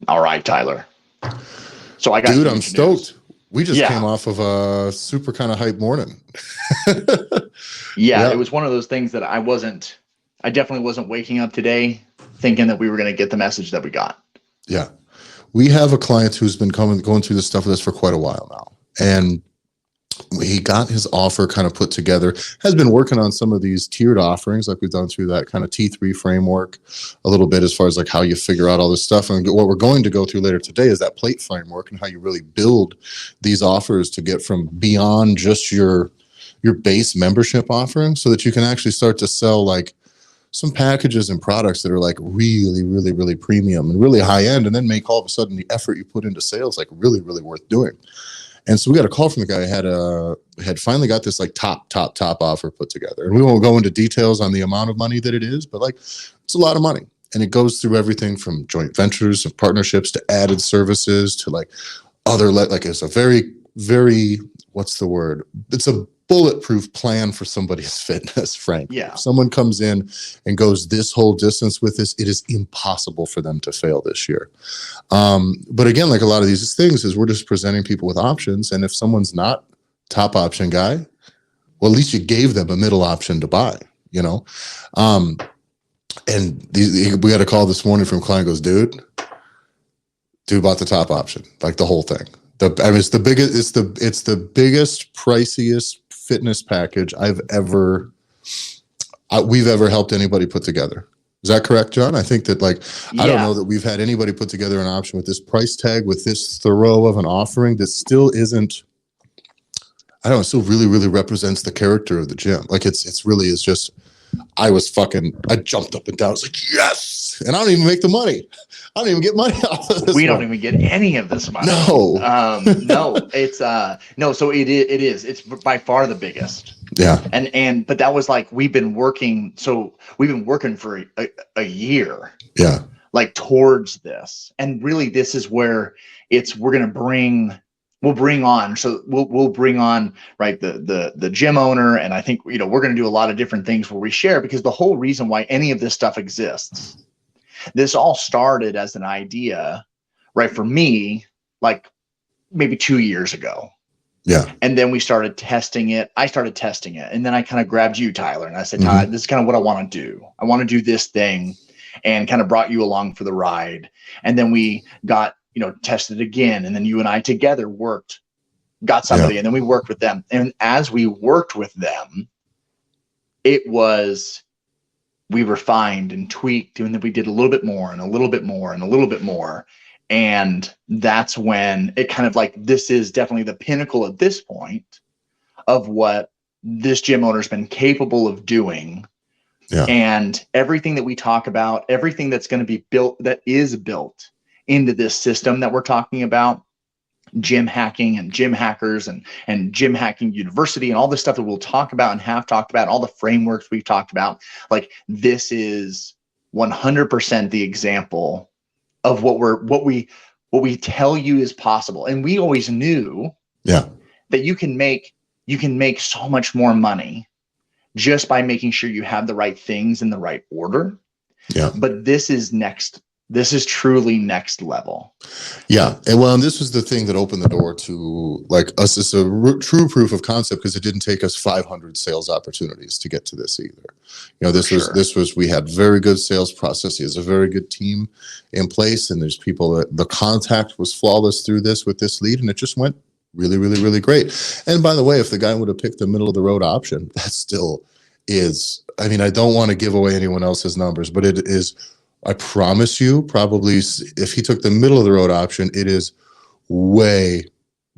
All right, Tyler. So I got Dude, some I'm huge news. stoked. We just Yeah. came off of a super kind of hype morning. Yeah. It Yeah, was one of those things that I definitely wasn't waking up today thinking that we were going to get the message that we got. yeah. We have a client who's been going through this stuff with us for quite a while now, and he got his offer kind of put together. Has been working on some of these tiered offerings, like we've done through that kind of T3 framework a little bit, as far as like how you figure out all this stuff. And what we're going to go through later today is that plate framework and how you really build these offers to get from beyond just your base membership offering, so that you can actually start to sell like some packages and products that are like really, really, really premium and really high end, and then make all of a sudden the effort you put into sales like really, really worth doing. And so we got a call from the guy who had finally got this like top offer put together. And we won't go into details on the amount of money that it is, but like it's a lot of money. And it goes through everything from joint ventures and partnerships to added services to like other like it's a very, very, what's the word? It's a bulletproof plan for somebody's fitness, frankly. Yeah. If someone comes in and goes this whole distance with this, it is impossible for them to fail this year. But again, like a lot of these things is we're just presenting people with options. And if someone's not top option guy, well, at least you gave them a middle option to buy, you know? And we got a call this morning from a client goes, dude bought the top option, like the whole thing. I mean, it's the biggest, priciest fitness package we've ever helped anybody put together. Is that correct, John? I think that I don't know that we've had anybody put together an option with this price tag, with this thorough of an offering that still isn't, I don't know, it still really, really represents the character of the gym. Like it's really is just, I jumped up and down. I was like, yes. And I don't even make the money. I don't even get money off of this. We don't even get any of this money. No. No, it's no. So it is. It's by far the biggest. Yeah. But that was like we've been working for a year. Yeah. Like towards this, and really this is where we'll bring on right the gym owner, and I think we're going to do a lot of different things where we share, because the whole reason why any of this stuff exists, this all started as an idea, right, for me, like maybe 2 years ago. Yeah. And then we started testing it. I started testing it, and then I kind of grabbed you, Tyler, and I said, Ty, this is kind of what I want to do. I want to do this thing, and kind of brought you along for the ride. And then we got tested again, and then you and I together got somebody, and then we worked with them. And as we worked with them, we refined and tweaked, and then we did a little bit more and a little bit more and a little bit more. And that's when it kind of like, this is definitely the pinnacle at this point of what this gym owner's been capable of doing. Yeah. And everything that we talk about, everything that's going to be built, that is built into this system that we're talking about, gym hacking and gym hackers and gym hacking university and all the stuff that we'll talk about and have talked about, all the frameworks we've talked about, like this is 100% the example of what we tell you is possible. And we always knew that you can make so much more money just by making sure you have the right things in the right order. Yeah. But this is truly next level. Yeah. And this was the thing that opened the door to like us as a true proof of concept, because it didn't take us 500 sales opportunities to get to this either. We had very good sales processes, a very good team in place. And there's people that the contact was flawless through this with this lead. And it just went really, really, really great. And by the way, if the guy would have picked the middle of the road option, that still is, I mean, I don't want to give away anyone else's numbers, but it is, I promise you, probably if he took the middle of the road option, it is way,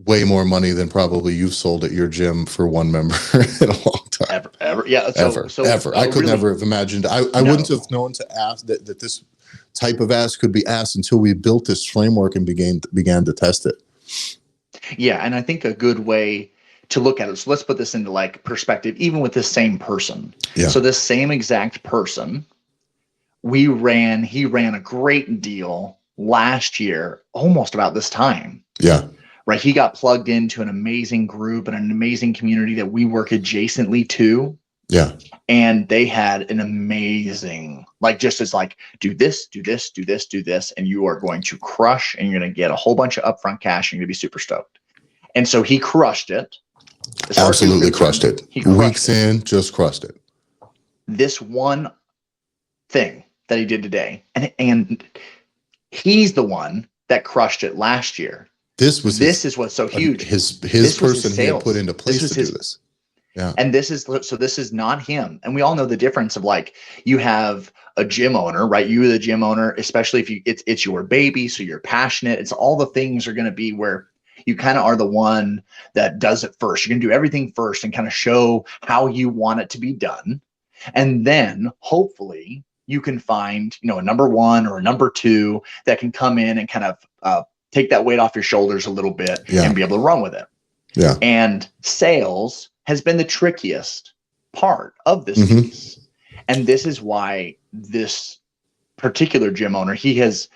way more money than probably you've sold at your gym for one member in a long time. Ever. Yeah. Ever. I could never have imagined. I wouldn't have known to ask that this type of ask could be asked until we built this framework and began to test it. Yeah. And I think a good way to look at it, so let's put this into like perspective, even with this same person. Yeah. So this same exact person, he ran a great deal last year, almost about this time. Yeah. Right. He got plugged into an amazing group and an amazing community that we work adjacently to. Yeah. And they had an amazing, like, just as like, do this, do this, do this, do this, and you are going to crush, and you're going to get a whole bunch of upfront cash, and you're going to be super stoked. And so he crushed it. Absolutely crushed it. He crushed Weeks it. in, just crushed it. This one thing that he did today, and he's the one that crushed it last year. This is what's so huge. His person he had put into place to do this. Yeah. And this is not him. And we all know the difference of, like, you have a gym owner, right? You, the gym owner, especially if it's your baby, so you're passionate. It's all the things are going to be where you kind of are the one that does it first. You're going to do everything first and kind of show how you want it to be done. And then hopefully you can find, a number one or a number two that can come in and kind of take that weight off your shoulders a little bit and be able to run with it. Yeah. And sales has been the trickiest part of this piece. And this is why this particular gym owner, he has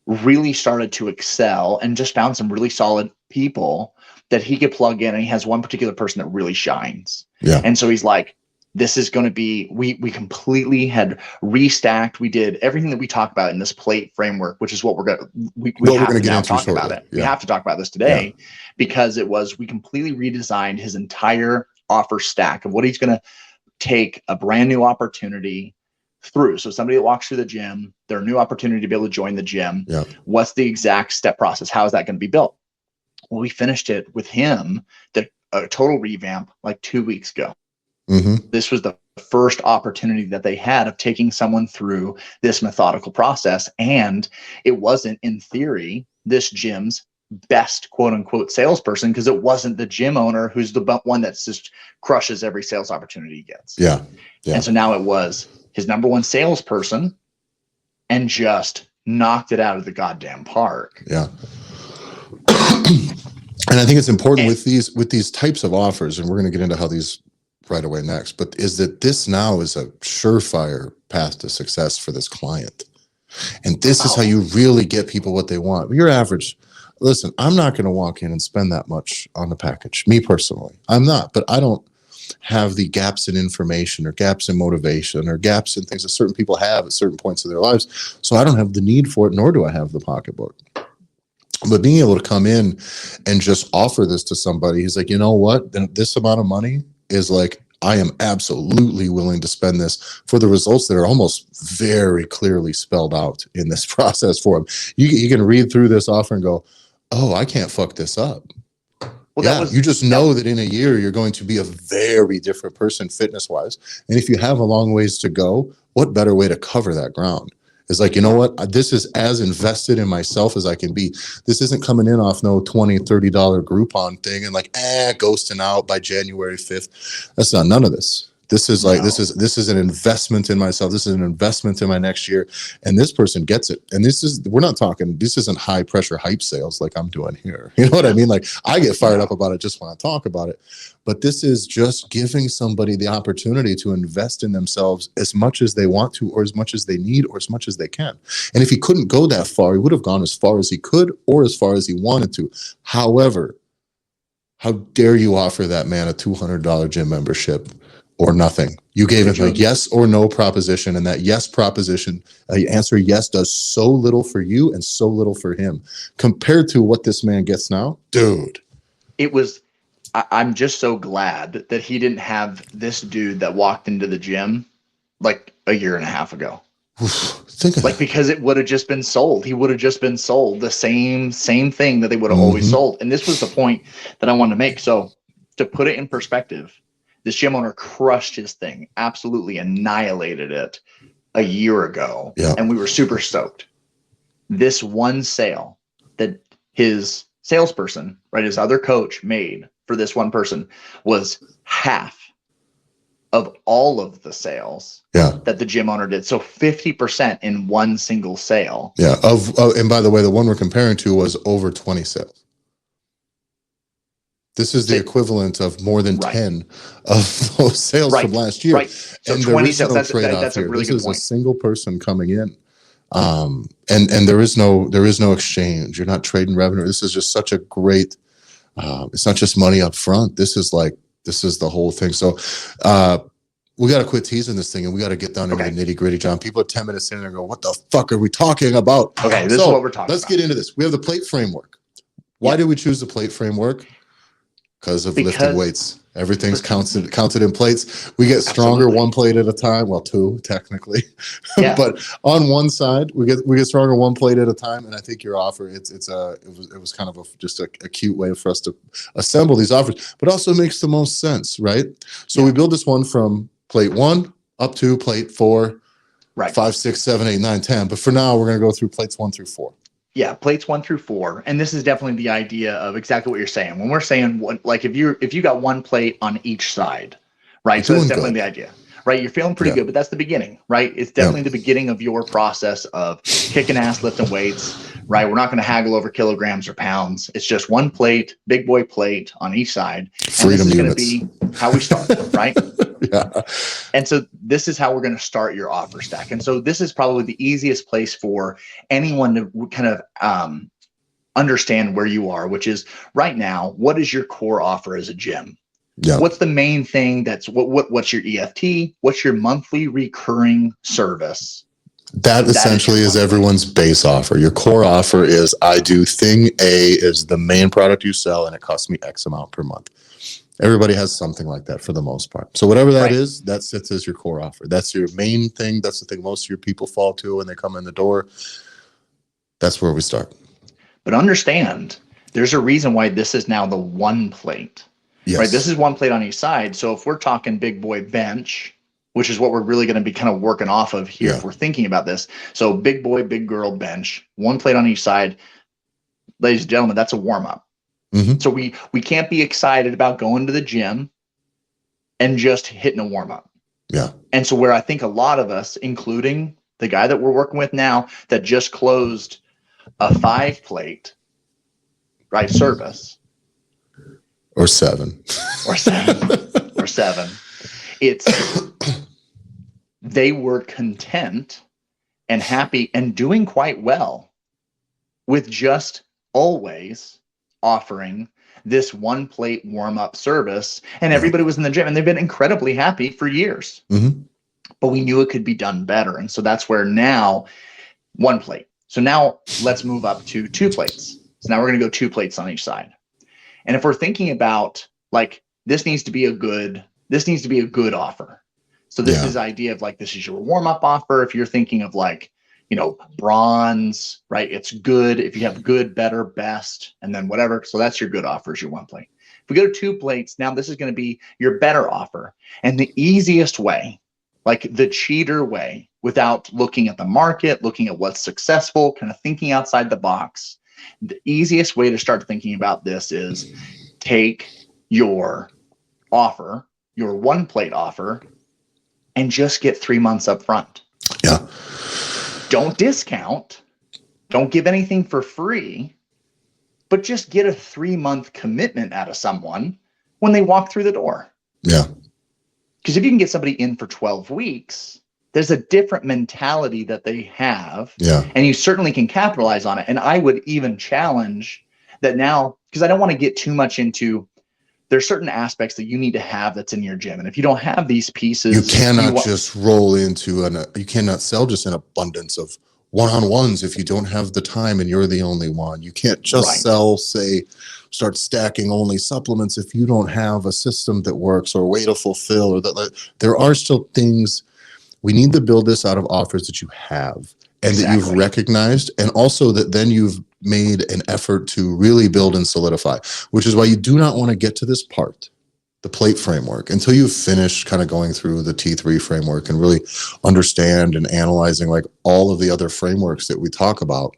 really started to excel and just found some really solid people that he could plug in. And he has one particular person that really shines. Yeah. And so he's like, this is going to be, we completely had restacked. We did everything that we talk about in this plate framework, which is what we're going to, we have to now talk about it. Yeah. We have to talk about this today because we completely redesigned his entire offer stack of what he's going to take a brand new opportunity through. So somebody that walks through the gym, their new opportunity to be able to join the gym. Yeah. What's the exact step process? How is that going to be built? Well, we finished it with him, a total revamp, like 2 weeks ago. This was the first opportunity that they had of taking someone through this methodical process. And it wasn't, in theory, this gym's best quote unquote salesperson, because it wasn't the gym owner who's the one that's just crushes every sales opportunity he gets. Yeah. And so now it was his number one salesperson and just knocked it out of the goddamn park. Yeah. And I think it's important with these types of offers, and we're going to get into how these right away next, but is that this now is a surefire path to success for this client. And this is how you really get people what they want. Your average, listen, I'm not going to walk in and spend that much on the package. Me personally, I'm not, but I don't have the gaps in information or gaps in motivation or gaps in things that certain people have at certain points of their lives. So I don't have the need for it, nor do I have the pocketbook. But being able to come in and just offer this to somebody, he's like, you know what? Then this amount of money is like, I am absolutely willing to spend this for the results that are almost very clearly spelled out in this process for him. You can read through this offer and go, oh, I can't fuck this up. Well, you just know that in a year, you're going to be a very different person fitness-wise. And if you have a long ways to go, what better way to cover that ground? It's like, you know what? This is as invested in myself as I can be. This isn't coming in off no $20, $30 Groupon thing and like, ghosting out by January 5th. That's not none of this. This is like, this is an investment in myself. This is an investment in my next year. And this person gets it. And this isn't high pressure hype sales like I'm doing here. You know what I mean? Like I get fired up about it just when I talk about it. But this is just giving somebody the opportunity to invest in themselves as much as they want to, or as much as they need, or as much as they can. And if he couldn't go that far, he would have gone as far as he could or as far as he wanted to. However, how dare you offer that man a $200 gym membership or nothing? You gave him a yes or no proposition, and that yes proposition, answer yes, does so little for you and so little for him compared to what this man gets now. Dude, I'm just so glad that he didn't have this dude that walked into the gym like a year and a half ago. Because it would have just been sold. He would have just been sold the same thing that they would have always sold. And this was the point that I wanted to make. So to put it in perspective, this gym owner crushed his thing, absolutely annihilated it a year ago. Yeah. And we were super stoked. This one sale that his salesperson, right, his other coach made for this one person was half of all of the sales that the gym owner did. So 50% in one single sale. Yeah. And by the way, the one we're comparing to was over 20 sales. This is the equivalent of more than 10 of those sales from last year. Right. So and 20 sales, that's a really good point. This is a single person coming in. And there is no exchange. You're not trading revenue. This is just such a great, it's not just money up front. This is the whole thing. So, we got to quit teasing this thing and we got to get down into the nitty gritty, John. People are 10 minutes in and go, what the fuck are we talking about? Okay, this is what we're talking about. Let's get into this. We have the plate framework. Why did we choose the plate framework? Because lifting weights. Everything's counted in plates. We get stronger one plate at a time. Well, two technically, but on one side we get stronger one plate at a time. And I think your offer it was kind of just a cute way for us to assemble these offers, but also makes the most sense, right? So we build this one from plate 1 up to plate 4, right? 5, 6, 7, 8, 9, 10. But for now, we're going to go through plates 1 through 4. Yeah, plates 1 through 4, and this is definitely the idea of exactly what you're saying. When we're saying like if you got one plate on each side, right? So that's definitely the idea, right? You're feeling pretty good, but that's the beginning, right? It's definitely the beginning of your process of kicking ass, lifting weights, right? We're not going to haggle over kilograms or pounds. It's just one plate, big boy plate on each side. Freedom and this is units. going to be how we start, right? Yeah. And so this is how we're going to start your offer stack. And so this is probably the easiest place for anyone to kind of understand where you are, which is right now, what is your core offer as a gym? Yeah. What's the main thing that's what's your EFT? What's your monthly recurring service? That essentially is everyone's base offer. Your core offer is I do thing A is the main product you sell and it costs me X amount per month. Everybody has something like that for the most part. So whatever that is, that sits as your core offer. That's your main thing. That's the thing most of your people fall to when they come in the door. That's where we start. But understand, there's a reason why this is now the one plate. Yes. Right? This is one plate on each side. So if we're talking big boy bench, which is what we're really going to be kind of working off of here if we're thinking about this. So big boy, big girl bench, one plate on each side. Ladies and gentlemen, that's a warm-up. Mm-hmm. So we can't be excited about going to the gym and just hitting a warm-up. Yeah. And so where I think a lot of us, including the guy that we're working with now that just closed a 5-plate, right, service. Or 7. Or 7. Or 7. It's they were content and happy and doing quite well with just always offering this one plate warm-up service, and everybody was in the gym and they've been incredibly happy for years. Mm-hmm. But we knew it could be done better. And so that's where now one plate. So now let's move up to 2 plates. So now we're going to go 2 plates on each side. And if we're thinking about like, this needs to be a good offer. So this is the idea of like, this is your warm-up offer. If you're thinking of like, you know, bronze, right? It's good. If you have good, better, best, and then whatever. So that's your good offer is your 1 plate. If we go to 2 plates, now this is going to be your better offer. And the easiest way, like the cheater way, without looking at the market, looking at what's successful, kind of thinking outside the box, the easiest way to start thinking about this is take your offer, your 1 plate offer, and just get 3 months up front. Yeah. Don't discount, don't give anything for free, but just get a 3-month commitment out of someone when they walk through the door. Yeah. Because if you can get somebody in for 12 weeks, there's a different mentality that they have. Yeah. And you certainly can capitalize on it. And I would even challenge that now, because I don't want to get too much into, there's certain aspects that you need to have that's in your gym. And if you don't have these pieces, you cannot just roll into you cannot sell just an abundance of one-on-ones if you don't have the time and you're the only one. You can't just start stacking only supplements if you don't have a system that works or a way to fulfill or that. There are still things we need to build this out of offers that you have and that you've recognized, and also that then you've made an effort to really build and solidify, which is why you do not want to get to this part, the plate framework, until you've finished kind of going through the T3 framework and really understand and analyzing like all of the other frameworks that we talk about,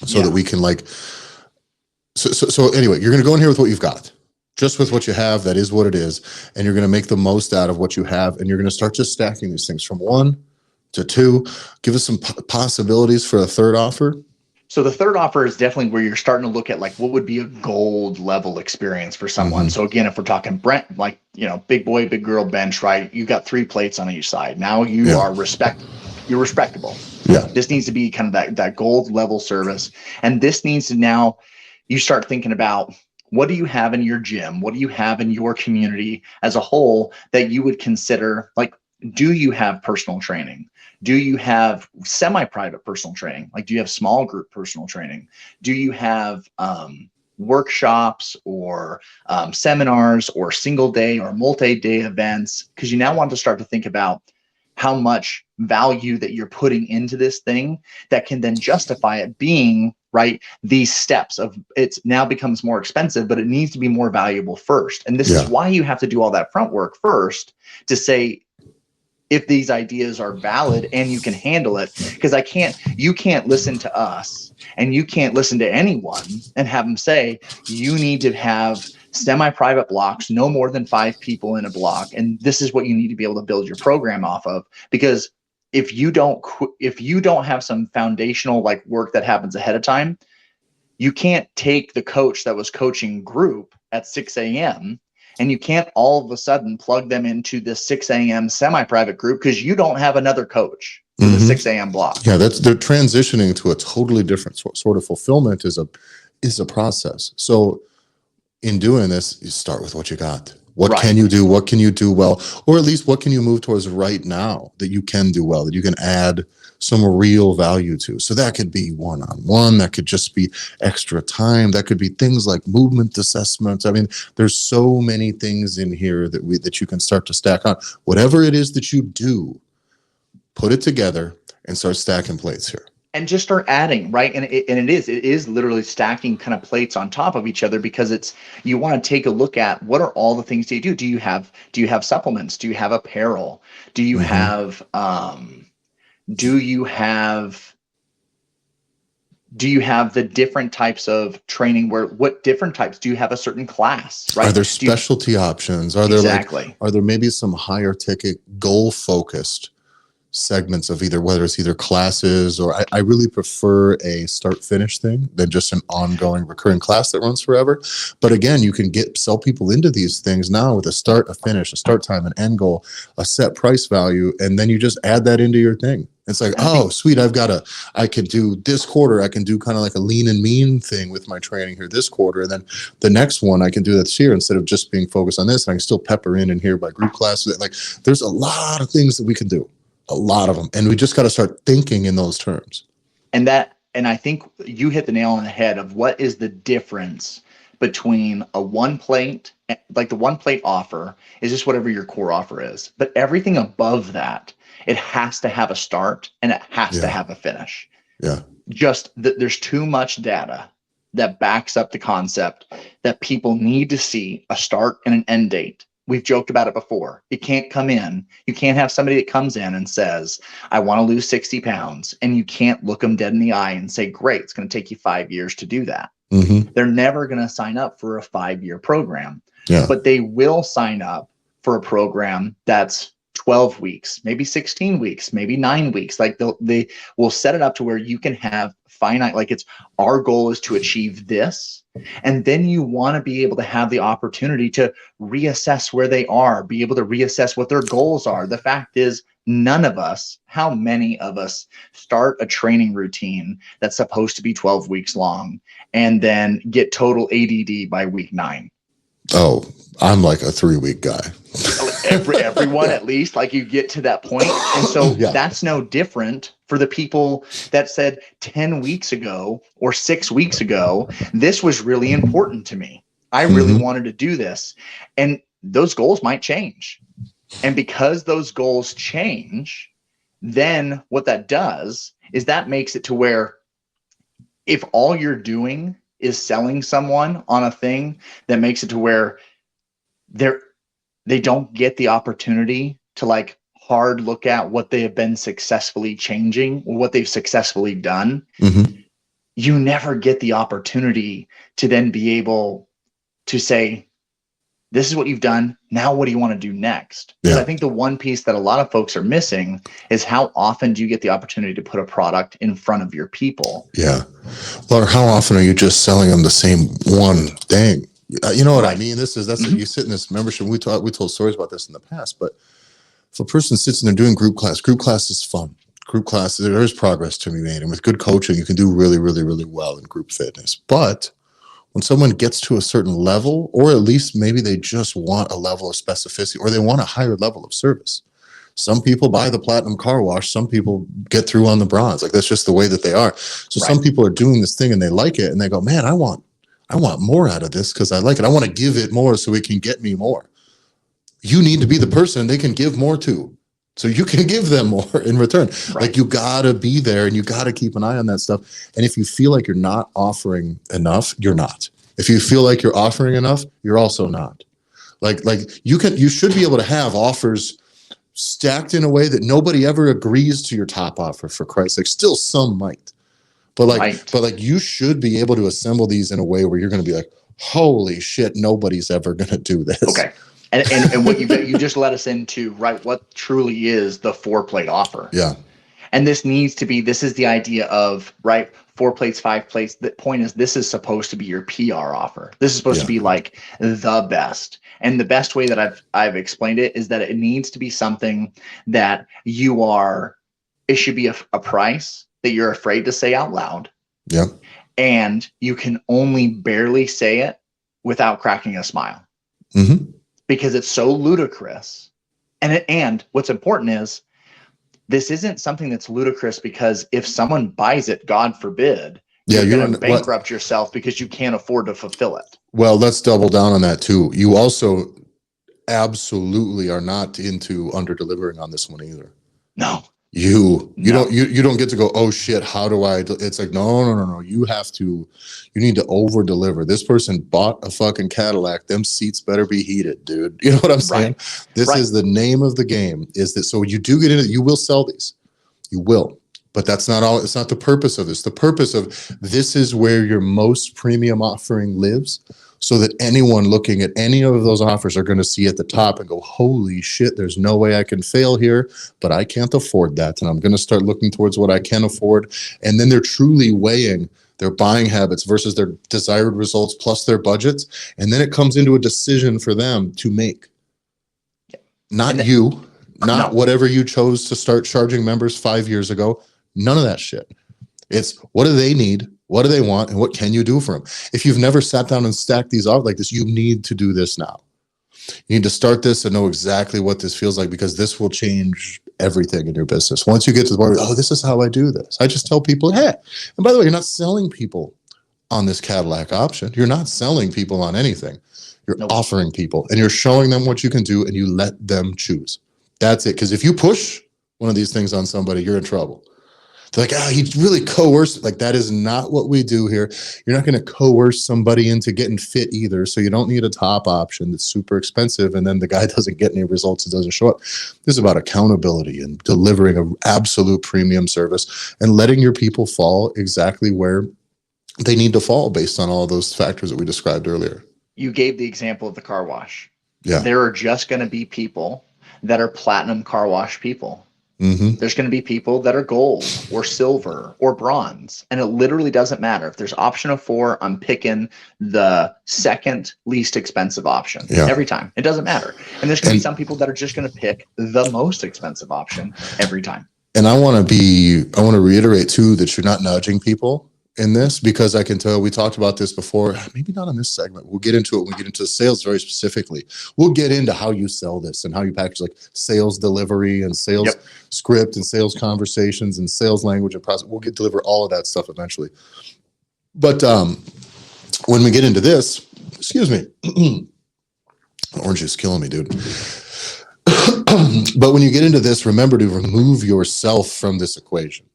so that we can like, so anyway, you're going to go in here with what you've got, just with what you have. That is what it is. And you're going to make the most out of what you have. And you're going to start just stacking these things from 1 to 2. Give us some possibilities for a 3rd offer. So the 3rd offer is definitely where you're starting to look at like what would be a gold level experience for someone. Mm-hmm. So again, if we're talking Brent, like, you know, big boy, big girl bench, right? You got 3 plates on each side. Now you are you're respectable. Yeah. This needs to be kind of that gold level service. And this needs to now you start thinking about what do you have in your gym? What do you have in your community as a whole that you would consider, like, do you have personal training? Do you have semi-private personal training? Like, do you have small group personal training? Do you have workshops or seminars or single day or multi-day events? Because you now want to start to think about how much value that you're putting into this thing that can then justify it being, right, these steps of, it's now becomes more expensive, but it needs to be more valuable first. And this is why you have to do all that front work first to say if these ideas are valid and you can handle it. Because you can't listen to us and you can't listen to anyone and have them say, you need to have semi-private blocks, no more than 5 people in a block, and this is what you need to be able to build your program off of. Because if you don't have some foundational like work that happens ahead of time, you can't take the coach that was coaching group at 6 a.m. and you can't all of a sudden plug them into this 6 a.m. semi-private group because you don't have another coach for the 6 a.m. block. Yeah, they're transitioning to a totally different sort of fulfillment is a process. So in doing this, you start with what you got. What can you do? What can you do well? Or at least what can you move towards right now that you can do well, that you can add some real value to? So that could be one-on-one. That could just be extra time. That could be things like movement assessments. I mean, there's so many things in here that you can start to stack on. Whatever it is that you do, put it together and start stacking plates here. And just start adding, right? And it is literally stacking kind of plates on top of each other, because you want to take a look at what are all the things that you do. Do you have supplements? Do you have apparel? Do you have the different types of training? What different types? Do you have a certain class, right? Are there specialty options? Are there exactly. Are there maybe some higher ticket goal focused segments of whether it's either classes, or I really prefer a start finish thing than just an ongoing recurring class that runs forever. But again, you can sell people into these things now with a start, a finish, a start time, an end goal, a set price value, and then you just add that into your thing. It's like, oh, sweet, I can do this quarter, I can do kind of like a lean and mean thing with my training here this quarter, and then the next one I can do this here instead of just being focused on this, and I can still pepper in here by group classes. Like, there's a lot of things that we can do. A lot of them. And we just got to start thinking in those terms. And I think you hit the nail on the head of what is the difference between a one plate, like the one plate offer is just whatever your core offer is. But everything above that, it has to have a start and it has to have a finish. Yeah. Just that there's too much data that backs up the concept that people need to see a start and an end date. We've joked about it before. It can't come in. You can't have somebody that comes in and says, I want to lose 60 pounds. And you can't look them dead in the eye and say, great, it's going to take you 5 years to do that. They're never going to sign up for a 5-year program. But they will sign up for a program that's 12 weeks, maybe 16 weeks, maybe 9 weeks. Like they will set it up to where you can have finite, like it's our goal is to achieve this. And then you want to be able to have the opportunity to reassess where they are, be able to reassess what their goals are. The fact is, none of us, how many of us start a training routine that's supposed to be 12 weeks long and then get total ADD by week 9? Oh, I'm like a 3-week guy. Everyone, at least, like you get to that point. And so that's no different for the people that said 10 weeks ago or 6 weeks ago, this was really important to me. I really wanted to do this. And those goals might change. And because those goals change, then what that does is that makes it to where if all you're doing is selling someone on a thing, that makes it to where they don't get the opportunity to like hard look at what they have been successfully changing or what they've successfully done. You never get the opportunity to then be able to say, this is what you've done. Now, what do you want to do next? Because I think the one piece that a lot of folks are missing is how often do you get the opportunity to put a product in front of your people? Yeah. Well, how often are you just selling them the same one thing? You know what I mean? That's you sit in this membership. We told stories about this in the past, but if a person sits in there doing group class is fun. Group class, there's progress to be made. And with good coaching, you can do really, really, really well in group fitness. But When someone gets to a certain level, or at least maybe they just want a level of specificity, or they want a higher level of service. Some people buy the platinum car wash. Some people get through on the bronze. Like, that's just the way that they are. So Right. some people are doing this thing and they like it and they go, man, I want more out of this because I like it. I want to give it more so it can get me more. You need to be the person they can give more to, so you can give them more in return. Right. Like, you gotta be there and you gotta keep an eye on that stuff. And if you feel like you're not offering enough, you're not. If you feel like you're offering enough, you're also not. Like you should be able to have offers stacked in a way that nobody ever agrees to your top offer, for Christ's sake. Still some might. But like you should be able to assemble these in a way where you're going to be like, holy shit, nobody's ever going to do this. Okay. And what you just let us into, right, what truly is the 4-plate offer. Yeah. And this is the idea of, right, 4 plates, 5 plates. The point is, this is supposed to be your PR offer. This is supposed to be like the best. And the best way that I've explained it is that it needs to be something that it should be a price that you're afraid to say out loud. Yeah. And you can only barely say it without cracking a smile. Mm-hmm. Because it's so ludicrous. And what's important is, this isn't something that's ludicrous because if someone buys it, God forbid, you're going to bankrupt yourself because you can't afford to fulfill it. Well, let's double down on that too. You also absolutely are not into under delivering on this one either. No. You don't get to go, oh shit, how do I it's like, no. You need to over deliver. This person bought a fucking Cadillac. Them seats better be heated, dude. You know what I'm saying? Right. This is the name of the game, is that, so you do get into it, you will sell these. You will. But that's not all. It's not the purpose of this. The purpose of this is where your most premium offering lives, so that anyone looking at any of those offers are going to see at the top and go, holy shit, there's no way I can fail here, but I can't afford that. And I'm going to start looking towards what I can afford. And then they're truly weighing their buying habits versus their desired results plus their budgets. And then it comes into a decision for them to make. Not whatever you chose to start charging members 5 years ago. None of that shit. It's, what do they need? What do they want? And what can you do for them? If you've never sat down and stacked these off like this, you need to do this now. You need to start this and know exactly what this feels like, because this will change everything in your business. Once you get to the point, oh, this is how I do this. I just tell people, hey, and by the way, you're not selling people on this Cadillac option. You're not selling people on anything. You're offering people, and you're showing them what you can do, and you let them choose. That's it. Because if you push one of these things on somebody, you're in trouble. They're like, he really coerced. Like, that is not what we do here. You're not going to coerce somebody into getting fit either. So you don't need a top option that's super expensive, and then the guy doesn't get any results. It doesn't show up. This is about accountability and delivering an absolute premium service and letting your people fall exactly where they need to fall based on all those factors that we described earlier. You gave the example of the car wash. Yeah. There are just going to be people that are platinum car wash people. Mm-hmm. There's going to be people that are gold or silver or bronze. And it literally doesn't matter. If there's option of 4, I'm picking the second least expensive option every time. It doesn't matter. And there's going to be some people that are just going to pick the most expensive option every time. And I want to reiterate too, that you're not nudging people in this, because I can tell, we talked about this before, maybe not on this segment. We'll get into it when we get into sales very specifically. We'll get into how you sell this and how you package, like sales delivery and sales script and sales conversations and sales language and process. We'll deliver all of that stuff eventually. But when we get into this, excuse me, orange is killing me, dude. But when you get into this, remember to remove yourself from this equation.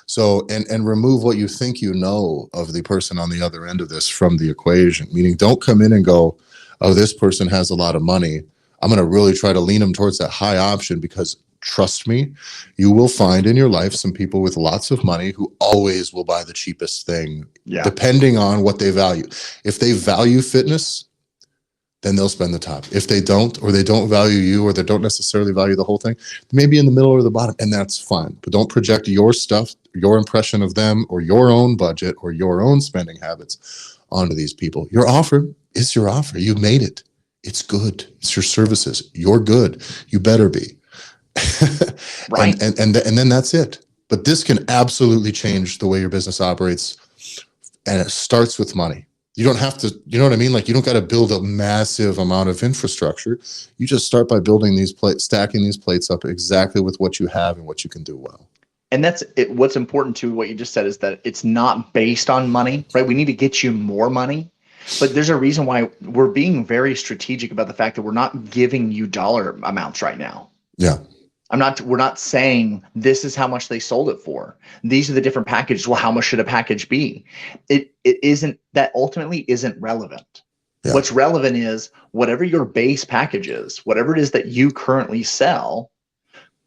So, and remove what you think you know of the person on the other end of this from the equation, meaning don't come in and go, oh, this person has a lot of money. I'm going to really try to lean them towards that high option, because trust me, you will find in your life some people with lots of money who always will buy the cheapest thing, depending on what they value. If they value fitness, then they'll spend the top. If they don't, or they don't value you, or they don't necessarily value the whole thing, maybe in the middle or the bottom, and that's fine. But don't project your stuff, your impression of them, or your own budget, or your own spending habits onto these people. Your offer is your offer. You made it. It's good. It's your services. You're good. You better be. Right. And then that's it. But this can absolutely change the way your business operates. And it starts with money. You don't have to, you know what I mean? Like, you don't got to build a massive amount of infrastructure. You just start by building these plates, stacking these plates up exactly with what you have and what you can do well. And that's it. What's important to what you just said is that it's not based on money, right? We need to get you more money, but there's a reason why we're being very strategic about the fact that we're not giving you dollar amounts right now. Yeah. We're not saying this is how much they sold it for. These are the different packages. Well, how much should a package be? It isn't, that ultimately isn't relevant. Yeah. What's relevant is whatever your base package is, whatever it is that you currently sell,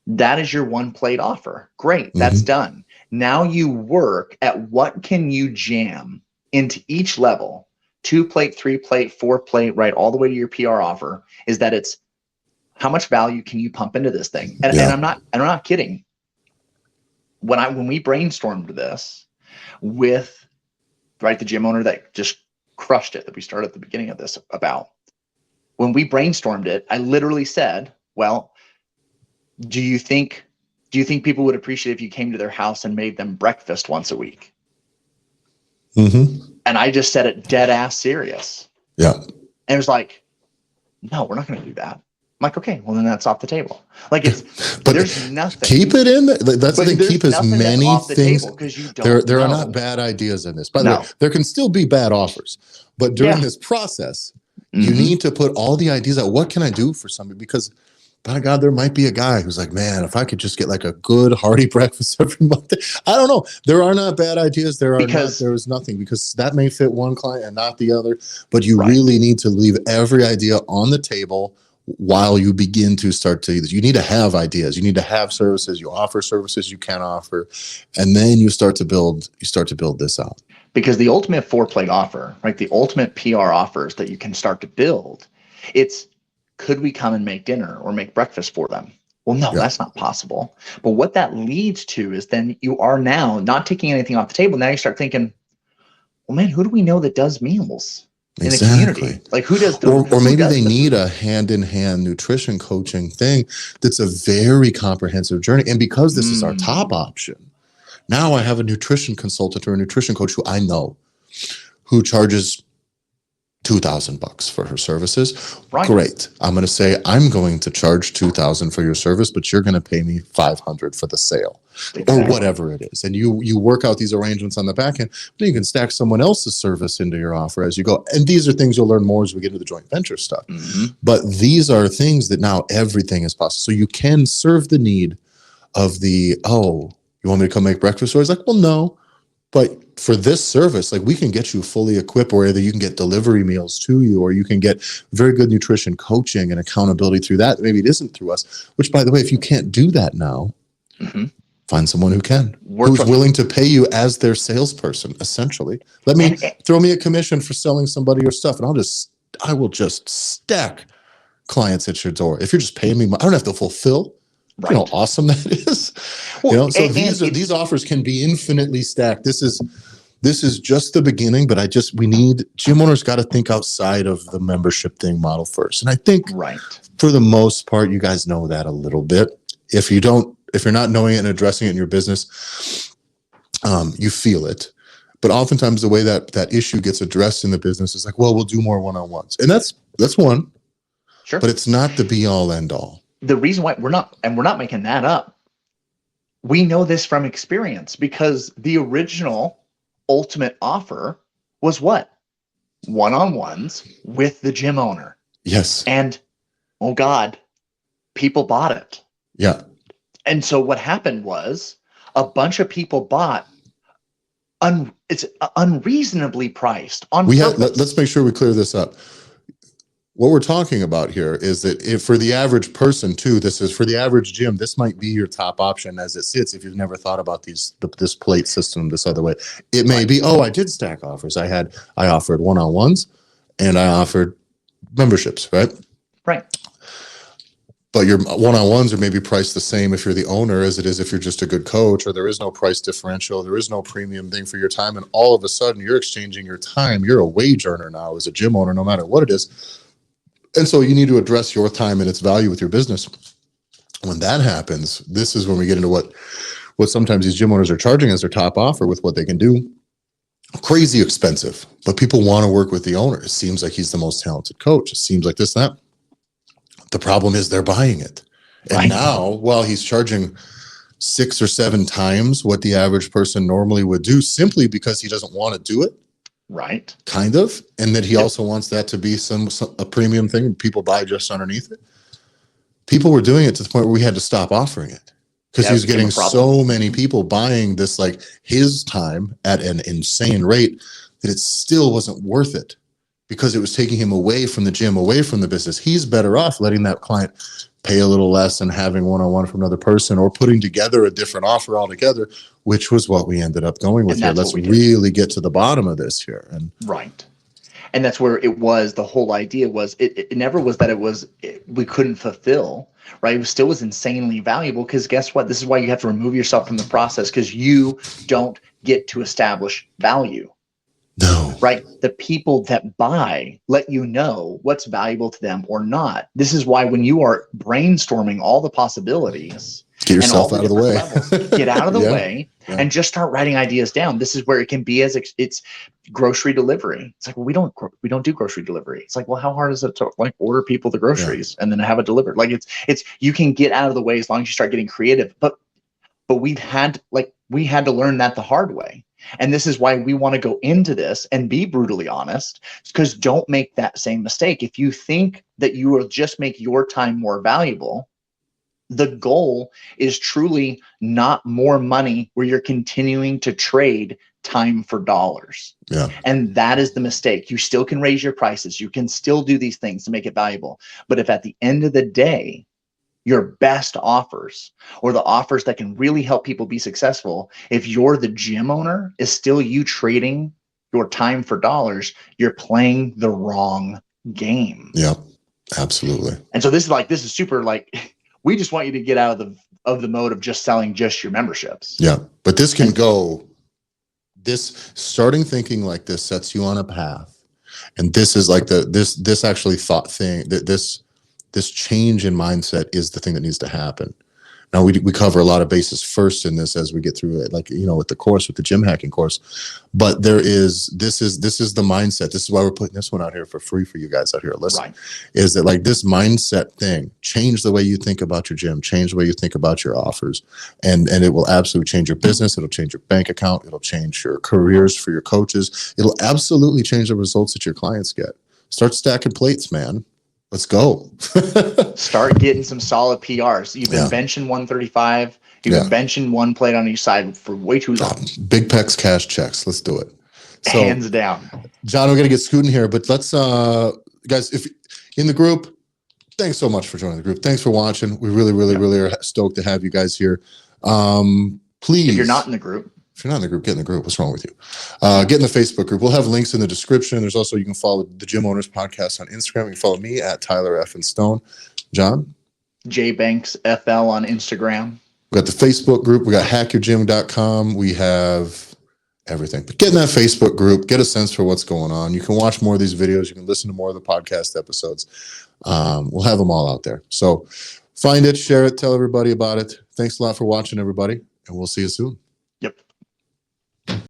that is your one plate offer. Great. That's done. Now you work at what can you jam into each level, 2 plate, 3 plate, 4 plate, right? All the way to your PR offer, is that it's how much value can you pump into this thing? And I'm not kidding. When we brainstormed this with, right, the gym owner that just crushed it, that we started at the beginning of this about, when we brainstormed it, I literally said, well, do you think people would appreciate if you came to their house and made them breakfast once a week? And I just said it dead ass serious. Yeah. And it was like, no, we're not going to do that. I'm like, okay, well then that's off the table. Like, but there's nothing. Keep it in there. That's the thing. Keep as many things. There are not bad ideas in this. By the way, there can still be bad offers, but during this process, you need to put all the ideas out. What can I do for somebody? Because by God, there might be a guy who's like, man, if I could just get like a good hearty breakfast every month. I don't know. There are not bad ideas. There is nothing, because that may fit one client and not the other. But you really need to leave every idea on the table while you begin to start to, you need to have ideas. You need to have services. You offer services you can offer, and then you start to build this out. Because the ultimate 4-plate offer, right? The ultimate PR offers that you can start to build, it's, could we come and make dinner or make breakfast for them? Well, no, that's not possible. But what that leads to is then you are now not taking anything off the table. Now you start thinking, well, man, who do we know that does meals in the community? Like, who does? Or maybe they need a hand-in-hand nutrition coaching thing that's a very comprehensive journey. And because this is our top option, now I have a nutrition consultant or a nutrition coach who I know, who charges $2,000 for her services. Right. Great. I'm going to say, I'm going to charge $2,000 for your service, but you're going to pay me $500 for the sale, or whatever it is. And you work out these arrangements on the back end. Then you can stack someone else's service into your offer as you go. And these are things you'll learn more as we get into the joint venture stuff. But these are things that now everything is possible. So you can serve the need of the, oh, you want me to come make breakfast? So I was like, well, no. But for this service, like, we can get you fully equipped, or either you can get delivery meals to you, or you can get very good nutrition coaching and accountability through that. Maybe it isn't through us, which, by the way, if you can't do that now, find someone who can, who's willing to pay you as their salesperson, essentially. Throw me a commission for selling somebody your stuff, and I will just stack clients at your door. If you're just paying me, I don't have to fulfill. Right. You know how awesome that is. Well, so these offers can be infinitely stacked. This is just the beginning, but we need, gym owners got to think outside of the membership thing model first. And I think for the most part, you guys know that a little bit. If you're not knowing it and addressing it in your business, you feel it. But oftentimes the way that issue gets addressed in the business is like, well, we'll do more one-on-ones. And that's one. Sure. But it's not the be all end all. The reason why we're not making that up, we know this from experience, because the original ultimate offer was what? One-on-ones with the gym owner. Yes. And, oh God, people bought it. Yeah. And so what happened was a bunch of people bought it's unreasonably priced on purpose. Let's make sure we clear this up. What we're talking about here is that if for the average person too, this is for the average gym, this might be your top option as it sits. If you've never thought about this plate system this other way, it may be, oh, I did stack offers. I offered one-on-ones and I offered memberships, right? Right. But your one-on-ones are maybe priced the same if you're the owner as it is if you're just a good coach, or there is no price differential. There is no premium thing for your time. And all of a sudden you're exchanging your time. You're a wage earner now as a gym owner, no matter what it is. And so you need to address your time and its value with your business. When that happens, this is when we get into what sometimes these gym owners are charging as their top offer with what they can do. crazy expensive, but people want to work with the owner. It seems like he's the most talented coach. It seems like this, that. The problem is they're buying it. And Right. now, while he's charging 6 or 7 times what the average person normally would do, simply because he doesn't want to do it, Right. kind of, and that he also wants that to be a premium thing and people buy just underneath it. People were doing it to the point where we had to stop offering it because he was getting so many people buying this, like his time at an insane rate, that it still wasn't worth it because it was taking him away from the gym, away from the business. He's better off letting that client pay a little less and having one-on-one from another person, or putting together a different offer altogether, which was what we ended up going with here. Let's really get to the bottom of this here. And right. And that's where it was. The whole idea was it never was that we couldn't fulfill, right? It still was insanely valuable, because guess what? This is why you have to remove yourself from the process, because you don't get to establish value. No. Right? The people that buy let you know what's valuable to them or not. This is why when you are brainstorming all the possibilities, get yourself out of the way. Levels, get out of the way and just start writing ideas down. This is where it can be it's grocery delivery. It's like, well, we don't do grocery delivery. It's like, well, how hard is it to like order people the groceries and then have it delivered? Like it's you can get out of the way as long as you start getting creative. But we had to learn that the hard way. And this is why we want to go into this and be brutally honest, because don't make that same mistake. If you think that you will just make your time more valuable, the goal is truly not more money where you're continuing to trade time for dollars. Yeah. And that is the mistake. You still can raise your prices. You can still do these things to make it valuable. But if at the end of the day, your best offers, or the offers that can really help people be successful, if you're the gym owner, is still you trading your time for dollars, you're playing the wrong game. Yeah, absolutely. And so this is super, like, we just want you to get out of the mode of just selling just your memberships. Yeah, but this can go, starting thinking like this sets you on a path. And this is like this actually thought thing, that this change in mindset is the thing that needs to happen. Now we cover a lot of bases first in this as we get through it, like, with the gym hacking course, but this is the mindset. This is why we're putting this one out here for free for you guys out here listening. Right. Is that like this mindset thing, change the way you think about your gym, change the way you think about your offers, and it will absolutely change your business. It'll change your bank account. It'll change your careers for your coaches. It'll absolutely change the results that your clients get. Start stacking plates, man. Let's go. Start getting some solid PRs. You've been benching 135. You've been benching one plate on each side for way too long. Big pecs, cash checks. Let's do it. So, hands down. John, we're going to get scooting here, but let's, guys, if in the group, thanks so much for joining the group. Thanks for watching. We really, really, really are stoked to have you guys here. Please. If you're not in the group, get in the group. What's wrong with you? Get in the Facebook group. We'll have links in the description. There's also, you can follow the Gym Owners Podcast on Instagram. You can follow me at Tyler F. and Stone. John? JBanksFL on Instagram. We got the Facebook group. We got hackyourgym.com. We have everything. But get in that Facebook group. Get a sense for what's going on. You can watch more of these videos. You can listen to more of the podcast episodes. We'll have them all out there. So find it, share it, tell everybody about it. Thanks a lot for watching, everybody, and we'll see you soon.